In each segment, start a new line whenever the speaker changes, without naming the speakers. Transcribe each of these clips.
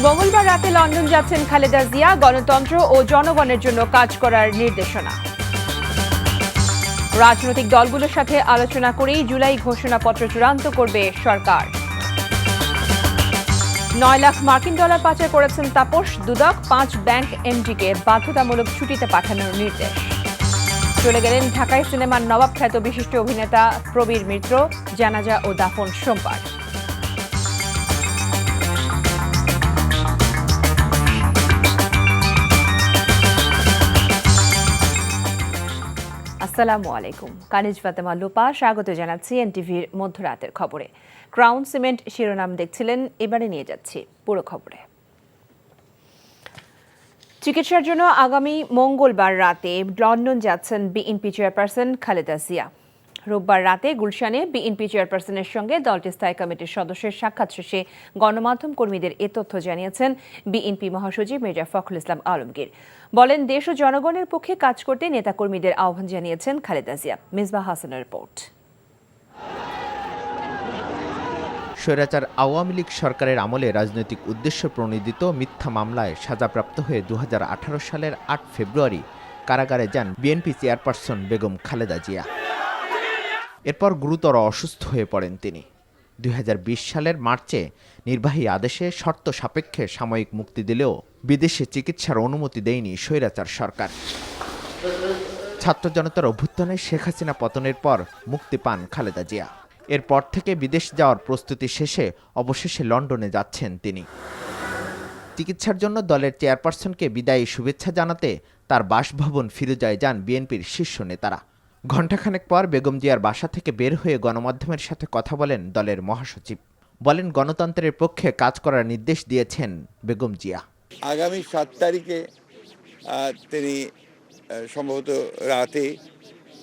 মঙ্গলবার রাতে লন্ডন যাচ্ছেন খালেদা জিয়া। গণতন্ত্র ও জনগণের জন্য কাজ করার নির্দেশনা। রাজনৈতিক দলগুলোর সাথে আলোচনা করেই জুলাই ঘোষণাপত্র চূড়ান্ত করবে সরকার। 9 লাখ মার্কিন ডলার পাচার করেছেন তাপস। দুদক 5 ব্যাংক এমডিকে বাধ্যতামূলক ছুটিতে পাঠানোর নির্দেশ। চলে গেলেন ঢাকায় সিনেমার নবাব খ্যাত বিশিষ্ট অভিনেতা প্রবীর মিত্র। জানাজা ও দাফন সোমবার। আসসালামু আলাইকুম। কানিজ ফাতেমা লোপা স্বাগত জানাচ্ছি এনটিভির মধ্যরাতের খবরে। ক্রাউন সিমেন্ট শিরোনাম দেখছিলেন, এবারে নিয়ে যাচ্ছি পুরো খবরে। চিকিৎসার জন্য আগামী মঙ্গলবার রাতে লন্ডন যাচ্ছেন বিএনপি চেয়ারপারসন খালেদা জিয়া। রোববার রাতে গুলশানে বিএনপি চেয়ারপারসনের সঙ্গে দলটির স্থায়ী কমিটির সদস্যের সাক্ষাৎ শেষে গণমাধ্যম কর্মীদের এ তথ্য জানিয়েছেন বিএনপি মহাসচিব মির্জা ফখরুল ইসলাম আলমগীর। বলেন, দেশ ও জনগণের পক্ষে কাজ করতে নেতাকর্মীদের আহ্বান জানিয়েছেন খালেদা জিয়া। মিসবাহ হাসানের রিপোর্ট।
স্বৈরাচার আওয়ামী লীগ সরকারের আমলে রাজনৈতিক উদ্দেশ্য প্রণোদিত মিথ্যা মামলায় সাজাপ্রাপ্ত হয়ে 2018 সালের 8 ফেব্রুয়ারি কারাগারে যান বিএনপি চেয়ারপারসন বেগম খালেদা জিয়া। এরপর গুরুতর অসুস্থ হয়ে পড়েন তিনি। 2020 সালের মার্চে নির্বাহী আদেশে শর্ত সাপেক্ষে সাময়িক মুক্তি দিলেও বিদেশে চিকিৎসার অনুমতি দেয়নি স্বৈরাচার সরকার। ছাত্র জনতার অভ্যুত্থানে শেখ হাসিনা পতনের পর মুক্তি পান খালেদা জিয়া। এরপর থেকে বিদেশ যাওয়ার প্রস্তুতি শেষে অবশেষে লন্ডনে যাচ্ছেন তিনি। চিকিৎসার জন্য দলের চেয়ারপারসনকে বিদায়ী শুভেচ্ছা জানাতে তার বাসভবন ফিরোজায় যান বিএনপির শীর্ষ নেতারা। ঘণ্টাখানেক পর বেগম জিয়ার বাসা থেকে বের হয়ে গণমাধ্যমের সাথে কথা বলেন দলের মহাসচিব। বলেন, গণতন্ত্রের পক্ষে কাজ করার নির্দেশ দিয়েছেন বেগম জিয়া।
আগামী 7 তারিখে তিনি সম্ভবত রাতে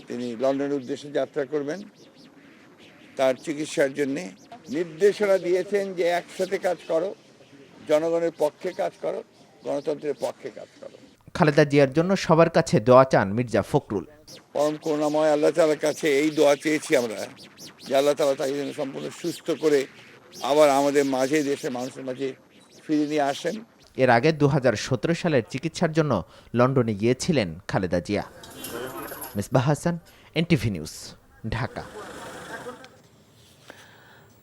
তিনি লন্ডনের উদ্দেশ্যে যাত্রা করবেন। তার চিকিৎসার জন্য নির্দেশনা দিয়েছেন যে একসাথে কাজ করো, জনগণের পক্ষে কাজ করো, গণতন্ত্রের পক্ষে কাজ করো।
খালেদা জিয়ার জন্য সবার কাছে দোয়া চান মির্জা ফখরুল।
পরম করুণাময় আল্লাহ তাআলার কাছে এই দোয়া চেয়েছি আমরা, যে আল্লাহ তাআলা তাকে যেন সম্পূর্ণ সুস্থ করে আবার আমাদের মাঝে, দেশের মানুষের মাঝে ফিরিয়ে নিয়ে আসেন।
এর আগে 2017 সালের চিকিৎসার জন্য লন্ডনে গিয়েছিলেন খালেদা জিয়া। Misbah Hasan, NTV news, Dhaka.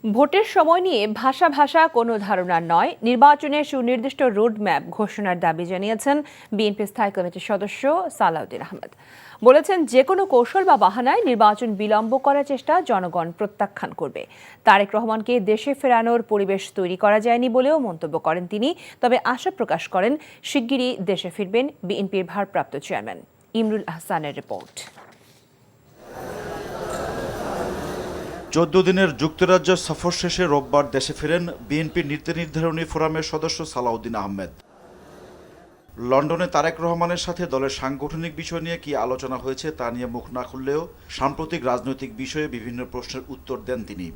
ভোটের সময় নিয়ে ভাষা কোনো ধারণা নয়, নির্বাচনের সুনির্দিষ্ট রোডম্যাপ ঘোষণার দাবি জানিয়েছেন বিএনপি স্থায়ী কমিটির সদস্য সালাউদ্দিন আহমেদ। বলেছেন, যে কোনো কৌশল বা বাহানায় নির্বাচন বিলম্ব করার চেষ্টা জনগণ প্রত্যাখ্যান করবে। তারেক রহমানকে দেশে ফেরানোর পরিবেশ তৈরি করা যায়নি বলেও মন্তব্য করেন তিনি। তবে আশা প্রকাশ করেন শিগগিরই দেশে ফিরবেন বিএনপির ভারপ্রাপ্ত চেয়ারম্যান। ইমরুল আহসানের রিপোর্ট।
14 দিনের যুক্তরাজ্য সফর শেষে রোববার দেশে ফেরেন বিএনপির নীতি নির্ধারণী ফোরামের সদস্য সালাউদ্দিন আহমেদ। লন্ডনে তারেক রহমানের সাথে দলের সাংগঠনিক বিষয় নিয়ে কি আলোচনা হয়েছে তা নিয়ে মুখ না খুললেও সাম্প্রতিক রাজনৈতিক বিষয়ে বিভিন্ন প্রশ্নের উত্তর দেন তিনি।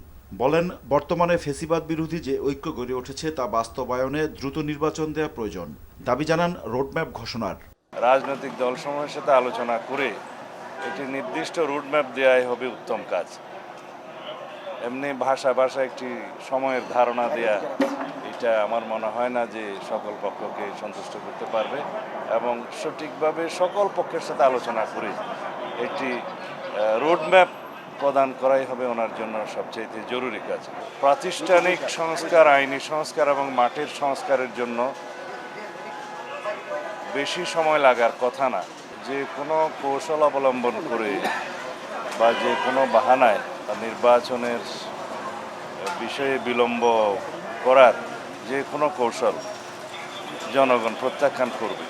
বলেন, বর্তমানে ফ্যাসিবাদ বিরোধী যে ঐক্য গড়ে উঠেছে তা বাস্তবায়নে দ্রুত নির্বাচন দেওয়া প্রয়োজন। দাবি জানান রোডম্যাপ ঘোষণার।
রাজনৈতিক দলসমূহের সাথে আলোচনা করে একটি নির্দিষ্ট রোডম্যাপ দেওয়াই হবে উত্তম কাজ। এমনি ভাষা একটি সময়ের ধারণা দেয়া, এটা আমার মনে হয় না যে সকল পক্ষকে সন্তুষ্ট করতে পারবে, এবং সঠিকভাবে সকল পক্ষের সাথে আলোচনা করে একটি রোডম্যাপ প্রদান করাই হবে ওনার জন্য সবচেয়ে জরুরি কাজ। প্রাতিষ্ঠানিক সংস্কার, আইনি সংস্কার এবং মাঠের সংস্কারের জন্য বেশি সময় লাগার কথা না। যে কোনো কৌশল অবলম্বন করে বা যে কোনো বাহানায় নির্বাচনের বিষয়ে বিলম্ব করার যে কোনো কৌশল জনগণ প্রত্যাখ্যান করবে।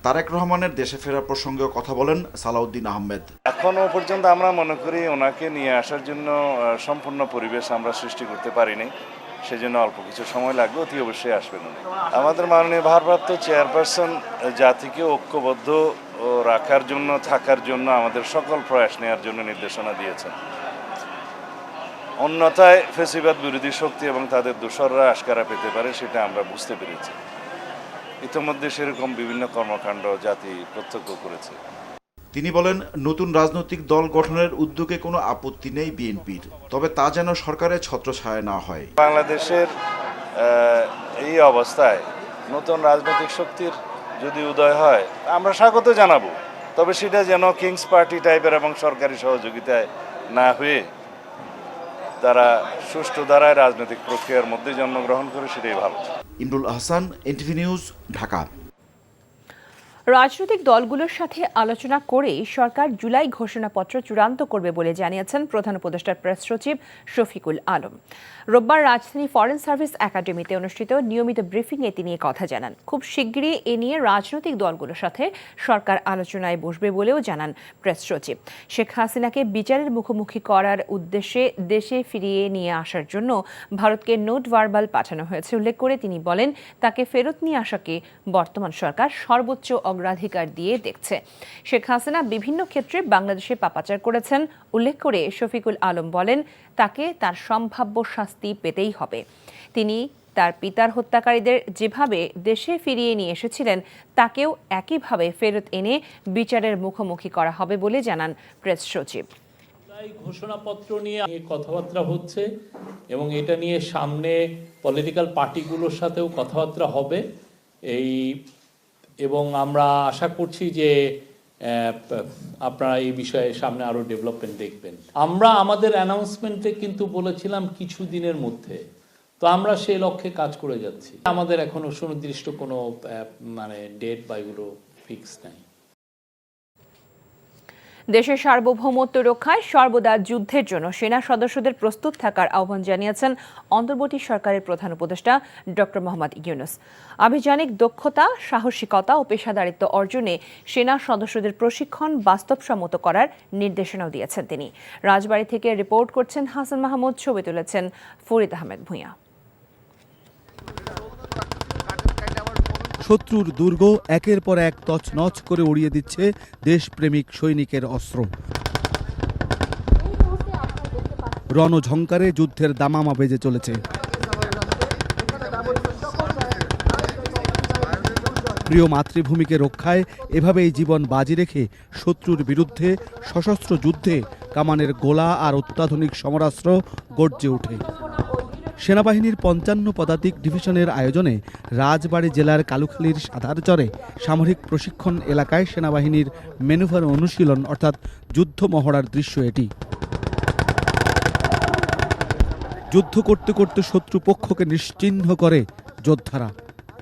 তারেক রহমানের দেশে ফেরার প্রসঙ্গে কথা বলেন সালাউদ্দিন আহমেদ।
এখনো পর্যন্ত আমরা মনে করি ওনাকে নিয়ে আসার জন্য সম্পূর্ণ পরিবেশ আমরা সৃষ্টি করতে পারিনি, সেজন্য অল্প কিছু সময় লাগবে, অতি অবশ্যই আসবেন উনি। আমাদের মাননীয় ভারপ্রাপ্ত চেয়ারপারসন জাতিকে ঐক্যবদ্ধ রাখার জন্য, থাকার জন্য আমাদের সকল প্রয়াস নেওয়ার জন্য নির্দেশনা দিয়েছেন। অন্যথায় ফ্যাসিবাদ বিরোধী শক্তি এবং তাদের দোসররা আশকারা পেতে পারে, সেটা আমরা বুঝতে পেরেছি। ইতিমধ্যে সেরকম বিভিন্ন কর্মকাণ্ড জাতি প্রত্যক্ষ করেছে।
তিনি বলেন, নতুন রাজনৈতিক দল গঠনের উদ্যোগে কোনো আপত্তি নেই বিএনপির, তবে তা যেন সরকারের ছত্রছায়া না হয়।
বাংলাদেশের এই অবস্থায় নতুন রাজনৈতিক শক্তির যদি উদয় হয় আমরা স্বাগত জানাবো, তবে সেটা যেন কিংস পার্টি টাইপের এবং সরকারি সহযোগিতায় না হয়ে তারা সুষ্ঠু ধারায় রাজনৈতিক প্রক্রিয়ার মধ্যে জন্মগ্রহণ করে, সেটাই ভালো।
Imrul Ahsan, NTV news, Dhaka.
রাজনৈতিক দলগুলোর সাথে আলোচনা করেই সরকার জুলাই ঘোষণাপত্র চূড়ান্ত করবে বলে জানিয়েছেন প্রধান উপদেষ্টার প্রেস সচিব শফিকুল আলম। রোববার রাজধানী ফরেন সার্ভিস একাডেমিতে অনুষ্ঠিত নিয়মিত ব্রিফিংয়ে তিনি কথা জানান। খুব শিগগিরই এ নিয়ে রাজনৈতিক দলগুলোর সাথে সরকার আলোচনায় বসবে বলেও জানান প্রেস সচিব। শেখ হাসিনাকে বিচারের মুখোমুখি করার উদ্দেশ্যে দেশে ফিরিয়ে নিয়ে আসার জন্য ভারতকে নোট ভার্বাল পাঠানো হয়েছে উল্লেখ করে তিনি বলেন, তাকে ফেরত নিয়ে আসাকে বর্তমান সরকার সর্বোচ্চ অগ্রাধিকার দিয়ে দেখছে। শেখ হাসিনা বিভিন্ন ক্ষেত্রে বাংলাদেশে পাপাচার করেছেন উল্লেখ করে শফিকুল আলম বলেন, তাকে তার সম্ভাব্য শাস্তি পেতেই হবে। তিনি তার পিতার হত্যাকারীদের যেভাবে দেশে ফিরিয়ে নিয়ে এসেছিলেন তাকেও একইভাবে ফেরত এনে বিচারের মুখোমুখি করা হবে বলে জানান প্রেস সচিব।
ঘোষণাপত্র নিয়ে কথাবার্তা হচ্ছে এবং এটা নিয়ে সামনে পলিটিক্যাল পার্টিগুলোর সাথেও কথাবার্তা হবে এবং আমরা আশা করছি যে আপনারা এই বিষয়ে সামনে আরো ডেভেলপমেন্ট দেখবেন। আমরা আমাদের অ্যানাউন্সমেন্টে কিন্তু বলেছিলাম কিছু দিনের মধ্যে, তো আমরা সেই লক্ষ্যে কাজ করে যাচ্ছি। আমাদের এখনো সুনির্দিষ্ট কোনো ডেট বা এগুলো ফিক্স নাই।
দেশের সার্বভৌমত্ব রক্ষায় সর্বদা যুদ্ধের জন্য সেনা সদস্যদের প্রস্তুত থাকার আহ্বান জানিয়েছেন অন্তর্বর্তী সরকারের প্রধান উপদেষ্টা ডক্টর মোহাম্মদ ইউনূস। আভিযানিক দক্ষতা, সাহসিকতা ও পেশাদারিত্ব অর্জনে সেনা সদস্যদের প্রশিক্ষণ বাস্তবসম্মত করার নির্দেশনাও দিয়েছেন তিনি। রাজবাড়ী থেকে রিপোর্ট করছেন হাসান মাহমুদ, ছবি তুলেছেন ফরিদ আহমেদ ভূঁইয়া।
শত্রুর দুর্গ একের পর এক তছনছ করে উড়িয়ে দিচ্ছে দেশপ্রেমিক সৈনিকের অস্ত্র। রণঝঙ্কারে যুদ্ধের দামামা বেজে চলেছে। প্রিয় মাতৃভূমিকে রক্ষায় এভাবেই জীবন বাজি রেখে শত্রুর বিরুদ্ধে সশস্ত্র যুদ্ধে কামানের গোলা আর অত্যাধুনিক সমরাস্ত্র গর্জে ওঠে। সেনাবাহিনীর ৫৫ পদাতিক ডিভিশনের আয়োজনে রাজবাড়ী জেলার কালুখালীর সাধারচরে সামরিক প্রশিক্ষণ এলাকায় সেনাবাহিনীর ম্যানুভার অনুশীলন অর্থাৎ যুদ্ধ মহড়ার দৃশ্য এটি। যুদ্ধ করতে করতে শত্রুপক্ষকে নিশ্চিহ্ন করে যোদ্ধারা,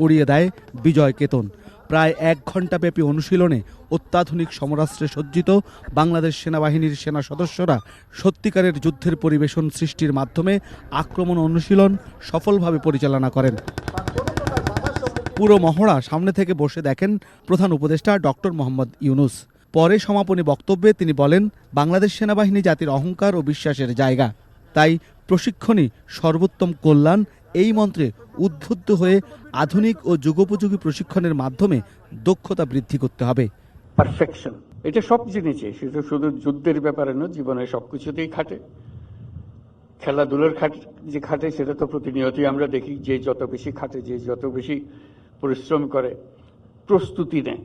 উড়িয়ে দেয় বিজয় কেতন। প্রায় ১ ঘণ্টাব্যাপী অনুশীলনে অত্যাধুনিক সমরাস্ত্রে সজ্জিত বাংলাদেশ সেনাবাহিনীর সেনা সদস্যরা সত্যিকারের যুদ্ধের পরিবেশন সৃষ্টির মাধ্যমে আক্রমণ অনুশীলন সফলভাবে পরিচালনা করেন। পুরো মহড়া সামনে থেকে বসে দেখেন প্রধান উপদেষ্টা ডক্টর মোহাম্মদ ইউনূস। পরে সমাপনী বক্তব্যে তিনি বলেন, বাংলাদেশ সেনাবাহিনী জাতির অহংকার ও বিশ্বাসের জায়গা, তাই প্রশিক্ষণই সর্বোত্তম কল্যাণ এই মন্ত্রে উদ্বুদ্ধ হয়ে আধুনিক ও যুগোপযোগী প্রশিক্ষণের মাধ্যমে দক্ষতা বৃদ্ধি করতে হবে।
পারফেকশন এটা সব জিনিসে, সেটা শুধু যুদ্ধের ব্যাপারে নয়, জীবনের সবকিছুতেই খাটে। খেলাধুলার যে খাটে সেটা তো প্রতিনিয়তই আমরা দেখি, যে যত বেশি খাটে, যে যত বেশি পরিশ্রম করে, প্রস্তুতি নেয়,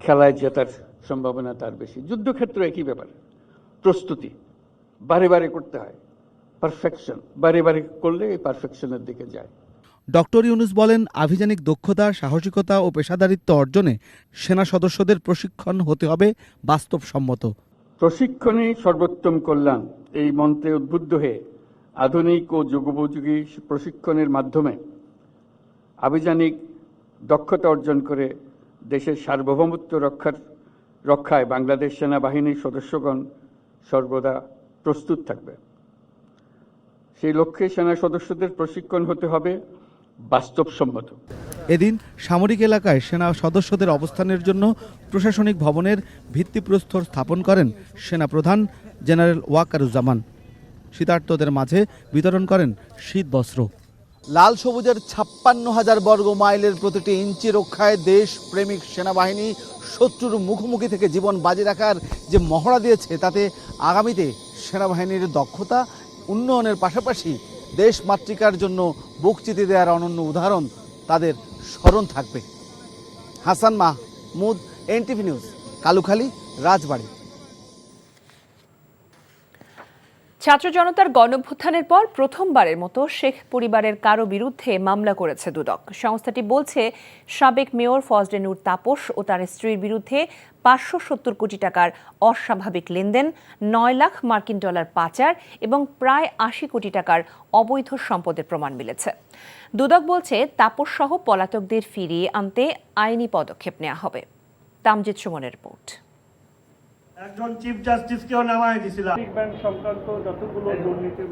খেলায় জেতার সম্ভাবনা তার বেশি। যুদ্ধক্ষেত্র একই ব্যাপার, প্রস্তুতি বারে বারে করতে হয়, পারফেকশন বারে বারে করলে এই পারফেকশনের দিকে যায়।
ডক্টর ইউনূস বলেন, আভিযানিক দক্ষতা, সাহসিকতা ও পেশাদারিত্ব অর্জনে সেনা সদস্যদের প্রশিক্ষণ হতে হবে বাস্তবসম্মত।
প্রশিক্ষণই সর্বোত্তম কল্যাণ এই মন্ত্রে উদ্বুদ্ধ হয়ে আধুনিক ও যুগোপযোগী প্রশিক্ষণের মাধ্যমে আভিযানিক দক্ষতা অর্জন করে দেশের সার্বভৌমত্ব রক্ষায় বাংলাদেশ সেনাবাহিনীর সদস্যগণ সর্বদা প্রস্তুত থাকবে। সেই লক্ষ্যে সেনা সদস্যদের প্রশিক্ষণ হতে হবে বাস্তবসম্মত।
এদিন সামরিক এলাকায় সেনা সদস্যদের অবস্থানের জন্য প্রশাসনিক ভবনের ভিত্তিপ্রস্তর স্থাপন করেন সেনাপ্রধান জেনারেল ওয়াকারুজ্জামান। শীতার্তদের মাঝে বিতরণ করেন শীতবস্ত্র।
লাল সবুজের ৫৬,০০০ বর্গ মাইলের প্রতিটি ইঞ্চি রক্ষায় দেশ প্রেমিক সেনাবাহিনী শত্রুর মুখোমুখি থেকে জীবন বাজি রাখার যে মহড়া দিয়েছে, তাতে আগামীতে সেনাবাহিনীর দক্ষতা উন্নয়নের পাশাপাশি দেশ মাতৃকার জন্য বুক চিতি দেওয়ার অনন্য উদাহরণ তাদের স্মরণ থাকবে। হাসান মাহমুদ, এনটিভি নিউজ, কালুখালী, রাজবাড়ী।
ছাত্র জনতার গণঅভ্যুত্থানের পর প্রথমবারের মতো শেখ পরিবারের কারো বিরুদ্ধে মামলা করেছে দুদক। সংস্থাটি বলছে, সাবেক মেয়র ফজলে নূর তাপস ও তার স্ত্রীর বিরুদ্ধে 570 কোটি টাকার অস্বাভাবিক লেনদেন, 9 লাখ মার্কিন ডলার পাচার এবং প্রায় 80 কোটি টাকার অবৈধ সম্পদের প্রমাণ মিলেছে। দুদক বলছে, তাপস সহ পলাতকদের ফিরিয়ে আনতে আইনি পদক্ষেপ নেওয়া হবে। তামজিদ সুমনের রিপোর্ট।
একজন চিফ জাস্টিসকেও নামায় দিয়েছিল।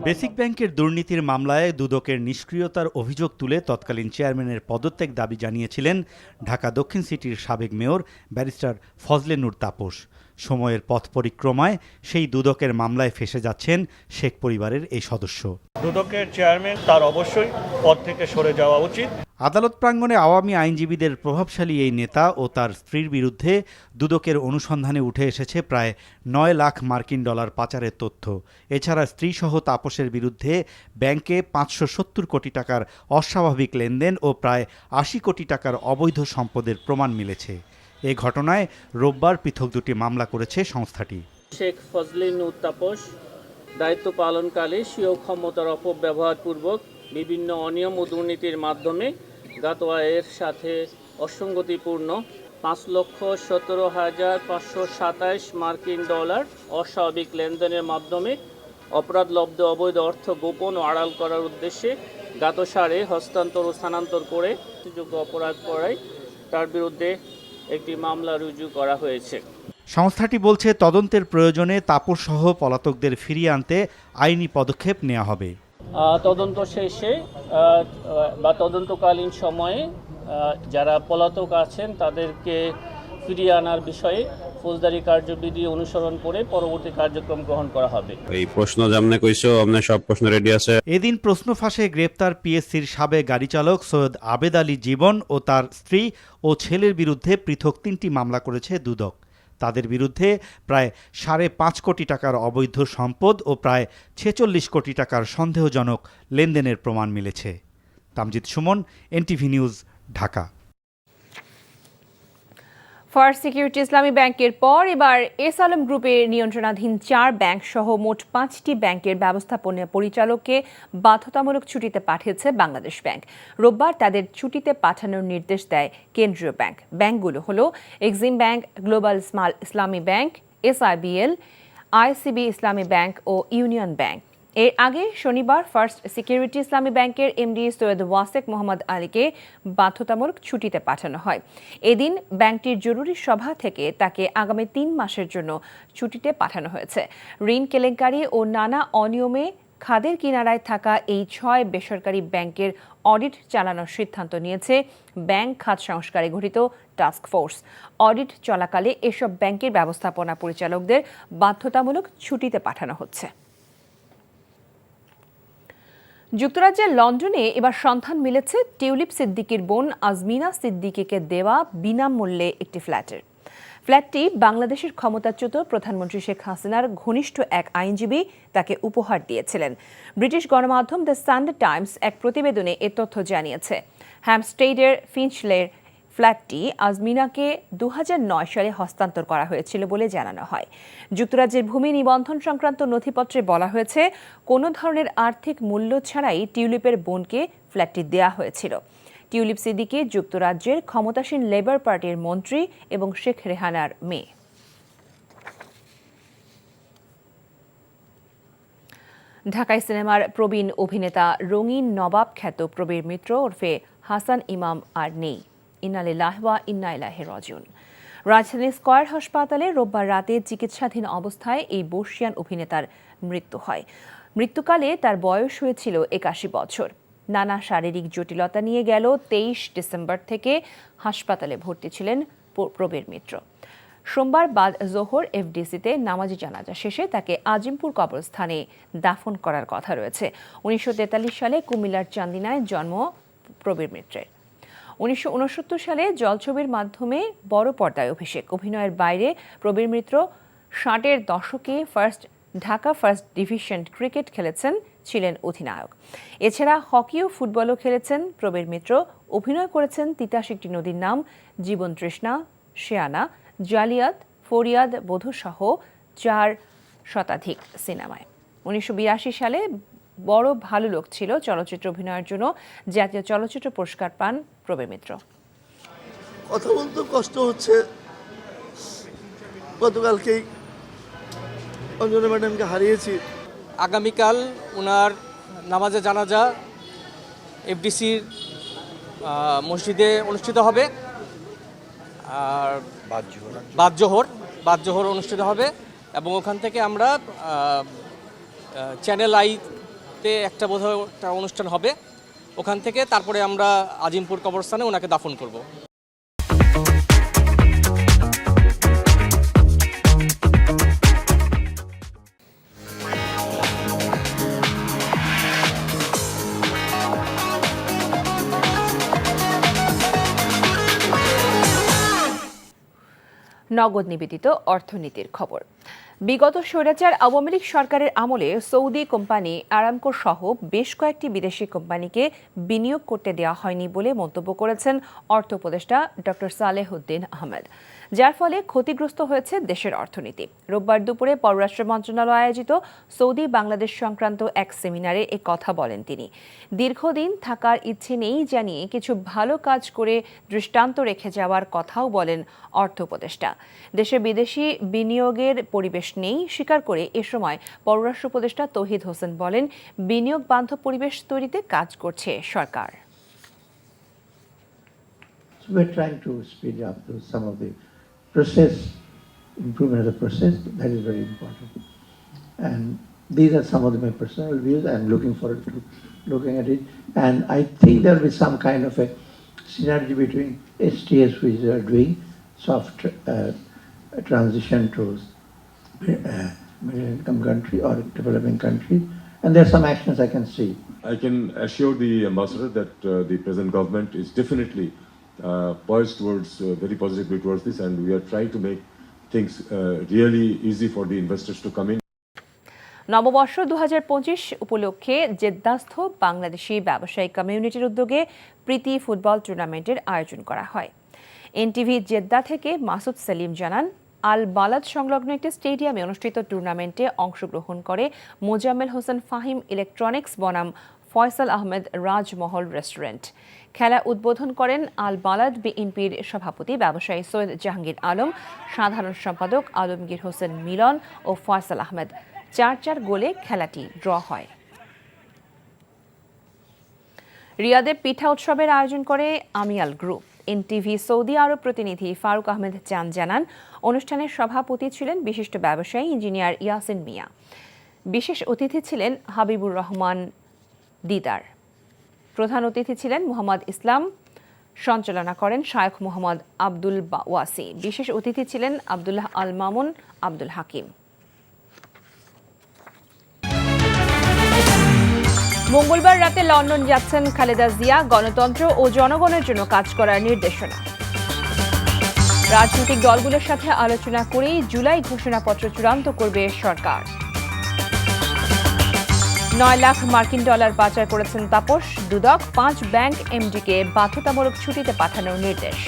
বেসিক ব্যাংকের দুর্নীতির মামলায় দুদকের নিষ্ক্রিয়তার অভিযোগ তুলে তৎকালীন চেয়ারম্যানের পদত্যাগ দাবি জানিয়েছিলেন ঢাকা দক্ষিণ সিটির সাবেক মেয়র ব্যারিস্টার ফজলে নূর তাপস। সময়ের পথ পরিক্রমায় সেই দুদকের মামলায় ফেঁসে যাচ্ছেন শেখ পরিবারের এই সদস্য।
দুদকের চেয়ারম্যান তার অবশ্যই পদ থেকে সরে যাওয়া উচিত।
আদালত প্রাঙ্গণে আওয়ামী আইনজীবীদের প্রভাবশালী এই নেতা ও তার স্ত্রীর বিরুদ্ধে দুদকের অনুসন্ধানে উঠে এসেছে প্রায় 9 লাখ মার্কিন ডলার পাচারের তথ্য। এছাড়া স্ত্রীসহ তাপসের বিরুদ্ধে ব্যাংকে 570 কোটি টাকার অস্বাভাবিক লেনদেন ও প্রায় 80 কোটি টাকার অবৈধ সম্পদের প্রমাণ মিলেছে। এ ঘটনায় রোববার পৃথক দুটি মামলা করেছে সংস্থাটি।
শেখ ফজলে নূর তাপস দায়িত্ব পালনকালে স্বীয় ক্ষমতার অপব্যবহারপূর্বক বিভিন্ন অনিয়ম ও দুর্নীতির মাধ্যমে জ্ঞাত আয়ের সাথে অসঙ্গতিপূর্ণ 5,17,527 মার্কিন ডলার অস্বাভাবিক লেনদেনের মাধ্যমে অপরাধলব্ধ অবৈধ অর্থ গোপন ও আড়াল করার উদ্দেশ্যে জ্ঞাত সারে হস্তান্তর ও স্থানান্তর করে যোগ্য অপরাধ করায় তার বিরুদ্ধে একটি মামলা রুজু করা হয়েছে।
সংস্থাটি বলছে, তদন্তের প্রয়োজনে তাপস সহ পলাতকদের ফিরিয়ে আনতে আইনি পদক্ষেপ নেওয়া হবে।
তদন্ত শেষে বা তদন্তকালীন সময়ে যারা পলাতক আছেন তাদেরকে ফিরিয়ে আনার বিষয়ে ফৌজদারি কার্যবিধি অনুসরণ করে পরবর্তী কার্যক্রম গ্রহণ করা হবে।
এই প্রশ্ন যেমন কইছো আমনে সব প্রশ্ন রেডি আছে।
এদিন প্রশ্ন ফাঁসে গ্রেপ্তার পিএসসির সাবেক গাড়ি চালক সৈয়দ আবেদ আলী জীবন ও তার স্ত্রী ও ছেলের বিরুদ্ধে পৃথক 3টি মামলা করেছে দুদক। তাদের বিরুদ্ধে প্রায় 5.5 কোটি টাকার অবৈধ সম্পদ ও প্রায় 46 কোটি টাকার সন্দেহজনক লেনদেনের প্রমাণ মিলেছে। Tamjid Suman, NTV news, Dhaka.
First security ইসলামী ব্যাংকের পর এবার এস আলম গ্রুপের নিয়ন্ত্রণাধীন 4 ব্যাংক সহ মোট 5টি ব্যাংকের ব্যবস্থাপনা পরিচালককে বাধ্যতামূলক ছুটিতে পাঠিয়েছে বাংলাদেশ ব্যাংক। রোববার তাদের ছুটিতে পাঠানোর নির্দেশ দেয় কেন্দ্রীয় ব্যাংক। ব্যাংকগুলো হলো এক্সিম ব্যাংক, গ্লোবাল ইসলামী ব্যাংক, SIBL, ICB ইসলামী ব্যাংক ও ইউনিয়ন ব্যাংক। এর আগে শনিবার ফার্স্ট সিকিউরিটি ইসলামী ব্যাংকের এমডি সৈয়দ ওয়াসেক মোহাম্মদ আলীকে বাধ্যতামূলক ছুটিতে পাঠানো হয়। এদিন ব্যাংকটির জরুরি সভা থেকে তাকে আগামী 3 মাসের জন্য ছুটিতে পাঠানো হয়েছে। ঋণ কেলেঙ্কারি ও নানা অনিয়মে খাদের কিনারায় থাকা এই 6 বেসরকারি ব্যাংকের অডিট চালানোর সিদ্ধান্ত নিয়েছে ব্যাংক খাত সংস্কারে গঠিত টাস্ক ফোর্স। অডিট চলাকালে এসব ব্যাংকের ব্যবস্থাপনা পরিচালকদের বাধ্যতামূলক ছুটিতে পাঠানো হচ্ছে। যুক্তরাজ্যের লন্ডনে এবার সন্ধান মিলেছে টিউলিপ সিদ্দিকীর বোন আজমিনা সিদ্দিকীকে দেওয়া বিনামূল্যে একটি ফ্ল্যাটের। ফ্ল্যাটটি বাংলাদেশের ক্ষমতাচ্যুত প্রধানমন্ত্রী শেখ হাসিনার ঘনিষ্ঠ এক আইনজীবী তাকে উপহার দিয়েছিলেন। ব্রিটিশ গণমাধ্যম দ্য সানডে টাইমস এক প্রতিবেদনে এ তথ্য জানিয়েছে। হ্যামস্টেডের ফিঞ্চলের ফ্ল্যাটটি আজমিনাকে 2009 সালে হস্তান্তর করা হয়েছিল বলে জানানো হয়। যুক্তরাজ্যের ভূমি নিবন্ধন সংক্রান্ত নথিপত্রে বলা হয়েছে, কোনো ধরনের আর্থিক মূল্য ছাড়াই টিউলিপের বোনকে ফ্ল্যাটটি দেওয়া হয়েছিল। টিউলিপ সিদ্দিকী যুক্তরাজ্যের ক্ষমতাসীন লেবার পার্টির মন্ত্রী এবং শেখ রেহানার মেয়ে। ঢাকায় সিনেমার প্রবীণ অভিনেতা রঙিন নবাব খ্যাত প্রবীর মিত্র ওরফে হাসান ইমাম আর নেই। ইন্না লিল্লাহি ওয়া ইন্না ইলাইহি রাজিউন। রাজধানীর স্কয়ার হাসপাতালে রোববার রাতে চিকিৎসাধীন অবস্থায় এই বর্ষিয়ান অভিনেতার মৃত্যু হয়। মৃত্যুকালে তার বয়স হয়েছিল 81 বছর। নানা শারীরিক জটিলতা নিয়ে গেল 23 ডিসেম্বর থেকে হাসপাতালে ভর্তি ছিলেন প্রবীর মিত্র। সোমবার বাদ জোহর এফডিসিতে নামাজি জানাজা শেষে তাকে আজিমপুর কবরস্থানে দাফন করার কথা রয়েছে। 1943 সালে কুমিল্লার চান্দিনায় জন্ম প্রবীর মিত্রের। 1969 সালে জলছবির মাধ্যমে বড় পর্দায় অভিষেক। অভিনয়ের বাইরে প্রবীর মিত্র 60-এর দশকে ঢাকা ফার্স্ট ডিভিশন ক্রিকেট খেলেছেন, ছিলেন অধিনায়ক। এছাড়া হকি ও ফুটবলও খেলেছেন প্রবীর মিত্র। অভিনয় করেছেন 83টি নদীর নাম, জীবন তৃষ্ণা, শেয়ানা, জালিয়াত, ফরিয়াদ, বধূ সহ 4 শতাধিক সিনেমায়। 1982 সালে বড় ভালো লোক ছিল চলচ্চিত্র অভিনয়ের জন্য জাতীয় চলচ্চিত্র পুরস্কার পান প্রবীর মিত্র।
কথা বলতে কষ্ট হচ্ছে, গতকালকেই অঞ্জনা ম্যাডামকে হারিয়েছি।
আগামীকাল ওনার নামাজে জানাজা এফডিসির মসজিদে অনুষ্ঠিত হবে, আর বাদ জোহর অনুষ্ঠিত হবে, এবং ওখান থেকে আমরা চ্যানেল আইতে একটা বোধহয় একটা অনুষ্ঠান হবে, ওখান থেকে তারপরে আমরা আজিমপুর কবরস্থানে ওনাকে দাফন করব।
নগদ নিবেদিত অর্থনীতির খবর। বিগত স্বৈরাচার আওয়ামী লীগ সরকারের আমলে সৌদি কোম্পানি আরামকো সহ বেশ কয়েকটি বিদেশি কোম্পানিকে বিনিয়োগ করতে দেওয়া হয়নি বলে মন্তব্য করেছেন অর্থ উপদেষ্টা ডক্টর সালেহুদ্দিন আহমেদ, যার ফলে ক্ষতিগ্রস্ত হয়েছে দেশের অর্থনীতি। রোববার দুপুরে পররাষ্ট্র মন্ত্রণালয় আয়োজিত সৌদি বাংলাদেশ সংক্রান্ত এক সেমিনারে এ কথা বলেন তিনি। দীর্ঘদিন থাকার ইচ্ছে নেই জানিয়ে কিছু ভালো কাজ করে দৃষ্টান্ত রেখে যাওয়ার কথাও বলেন অর্থ উপদেষ্টা। দেশে বিদেশি বিনিয়োগের পরিবেশ নেই স্বীকার করে এ সময় পররাষ্ট্র উপদেষ্টা তৌহিদ হোসেন বলেন, বিনিয়োগ বান্ধব পরিবেশ তৈরিতে কাজ করছে সরকার।
We're trying to speed up some of the process, improvement of the process. That is very important. And these are some of my personal views. I'm looking forward to looking at it. And I think there will be some kind of a synergy between STS, which are doing soft transition to middle income country or developing country. And there are some actions I can see.
I can assure the ambassador that the present government is definitely poised towards very positively towards this, and we are trying to make things really easy for the investors to come in.
নববর্ষ 2025 উপলক্ষে জেদ্দাস্থ বাংলাদেশি ব্যবসায়ী কমিউনিটির উদ্যোগে প্রীতি football টুর্নামেন্টের আয়োজন করা হয়। NTV Jeddah থেকে মাসুদ সেলিম জানান, আল বালাদ সংলগ্ন একটি স্টেডিয়ামে অনুষ্ঠিত টুর্নামেন্টে অংশগ্রহণ করে মোজাম্মেল হোসেন ফাহিম ইলেকট্রনিক্স বনাম ফয়সাল আহমেদ রাজমহল রেস্টুরেন্ট। খেলা উদ্বোধন করেন আল বালাদ বিএনপির সভাপতি ব্যবসায়ী সৈয়দ জাহাঙ্গীর আলম, সাধারণ সম্পাদক আলমগীর হোসেন মিলন ও ফয়সাল আহমেদ। 4-4 গোলে খেলাটি ড্র হয়। রিয়াদে পিঠা উৎসবের আয়োজন করে আমিয়াল গ্রুপ। এনটিভি সৌদি আরব প্রতিনিধি ফারুক আহমেদ চান জানান, অনুষ্ঠানের সভাপতি ছিলেন বিশিষ্ট ব্যবসায়ী ইঞ্জিনিয়ার ইয়াসিন মিয়া। বিশেষ অতিথি ছিলেন হাবিবুর রহমান দিদার। প্রধান অতিথি ছিলেন মোহাম্মদ ইসলাম। সঞ্চালনা করেন শায়েখ মোহাম্মদ আব্দুল ওয়াসি। বিশেষ অতিথি ছিলেন আব্দুল্লাহ আল মামুন আব্দুল হাকিম। মঙ্গলবার রাতে লন্ডন যাচ্ছেন খালেদা জিয়া। গণতন্ত্র ও জনগণের জন্য কাজ করার নির্দেশনা। রাজনৈতিক দলগুলোর সাথে আলোচনা করেই জুলাই ঘোষণাপত্র চূড়ান্ত করবে সরকার। 9 লাখ মার্কিন ডলার পাচার করেছেন তাপস। দুদক 5 ব্যাংক এমডিকে বাধ্যতামূলক ছুটিতে পাঠানোর নির্দেশ।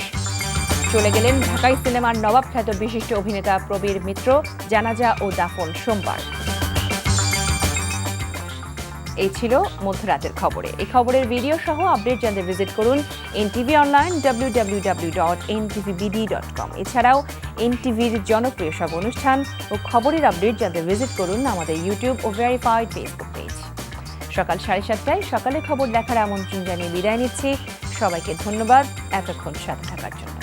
চলে গেলেন ঢাকাই সিনেমার নবাব খ্যাত বিশিষ্ট অভিনেতা প্রবীর মিত্র। জানাজা ও দাফন সোমবার। এই ছিল মধ্যরাতের খবরে। এই খবরের ভিডিও সহ আপডেট জানতে ভিজিট করুন এনটিভি অনলাইন www.ntvbd.com। এছাড়াও এনটিভির জনপ্রিয় সব অনুষ্ঠান ও খবরের আপডেট জানতে ভিজিট করুন আমাদের ইউটিউব ও ভেরিফাইড ফেসবুক পেজ। সকাল 7:30টায় সকালে খবর দেখার আমন্ত্রণ জানিয়ে বিদায় নিচ্ছি। সবাইকে ধন্যবাদ এতক্ষণ সাথে থাকার জন্য।